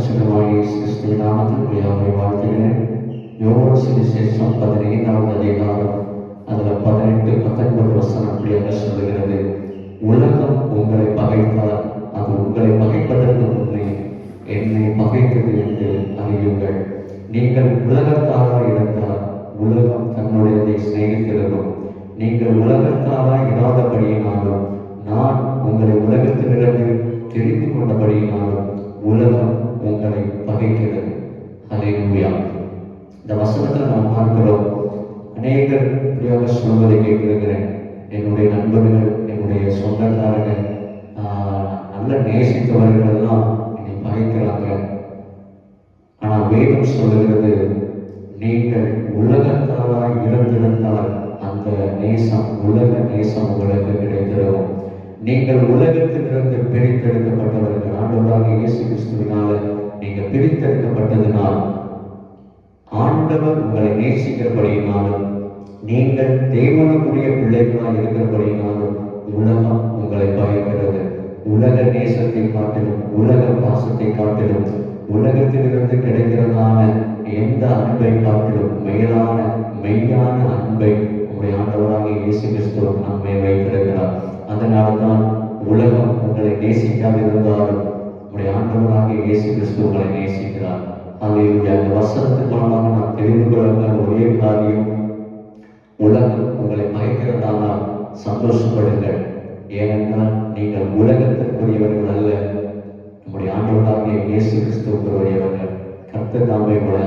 பரிசுத்தமான இயேசு கிறிஸ்துவின் நாமத்தில் யாவை வாழ்த்துகிறேன். யோவான் சுவிசேஷம் 15வது அதிகாரம் அதில் 18, 19 வசனம் அப்படியாக சொல்லுகிறது. உலகம் உங்களை பகைத்தால் அது உங்களை பகைப்பதற்கு முன்னே என்னை பகைத்தது என்று அறியுங்கள். நீங்கள் உலகத்தாராய் இருந்தால் உலகம் தன்னுடையதை சிநேகித்திருக்கும். நீங்கள் உலகத்தாராய் இராதபடியினாலும் நான் உங்களை உலகத்திலிருந்து தெரிந்து கொண்டபடியினாலும் உலகம் உங்களை பகைக்கிறது. ஹல்லேலூயா. இந்த வசனத்தில் நாம் பார்க்கிறோம். அநேகர் இப்படியாக சொல்வதை கேட்டிருக்கிறேன். என்னுடைய நண்பர்கள், என்னுடைய சொந்தக்காரர்கள், நல்ல நேசித்தவர்கள் எல்லாம் என்னை பகைக்கிறாங்க. ஆனால் வேதம் சொல்லுகிறது, நீங்கள் உலகத்தாராய் இருந்திருந்தால் அந்த நேசம், உலக நேசம் உங்களுக்கு கிடைத்திருக்கும். நீங்கள் உலகத்திலிருந்து பிரித்தெடுக்கப்பட்டவர்கள். ஆண்டவராகிய இயேசு கிறிஸ்துவினால நீங்கள் பிரித்தெடுக்கப்பட்டதினால், ஆண்டவர் உங்களை நேசிக்கிறபடியினாலும், நீங்கள் தேவனுக்குரிய பிள்ளைகளாக இருக்கிறபடியினாலும் உலகம் உங்களை பகைக்கிறது. உலக நேசத்தை காட்டிலும், உலக பாசத்தை காட்டிலும், உலகத்திலிருந்து கிடைக்கிறதான எந்த அன்பை காட்டிலும் மேலான மெய்யான அன்பை உங்களுடைய ஆண்டவராகிய இயேசு கிறிஸ்து நம்மை வைத்திருக்கிறார். அதனால்தான் உலகம் உங்களை நேசிக்காதிருந்தாலும் உங்களுடைய ஆண்டவராகிய இயேசு கிறிஸ்து உங்களை நேசிக்கிறார். ஹல்லேலூயா. இந்த வசனத்தின் மூலமாக நாம் தெரிந்து கொள்ளுகிற ஒரே காரியம், உலகம் உங்களை பகைக்கிறதானால் சந்தோஷப்படுங்கள். ஏனென்றால் நீங்கள் உலகத்திற்குரியவர்கள் அல்ல, நம்முடைய ஆண்டவராகிய இயேசு கிறிஸ்துவுக்குரியவர்கள். கர்த்தர் தாமே உங்களை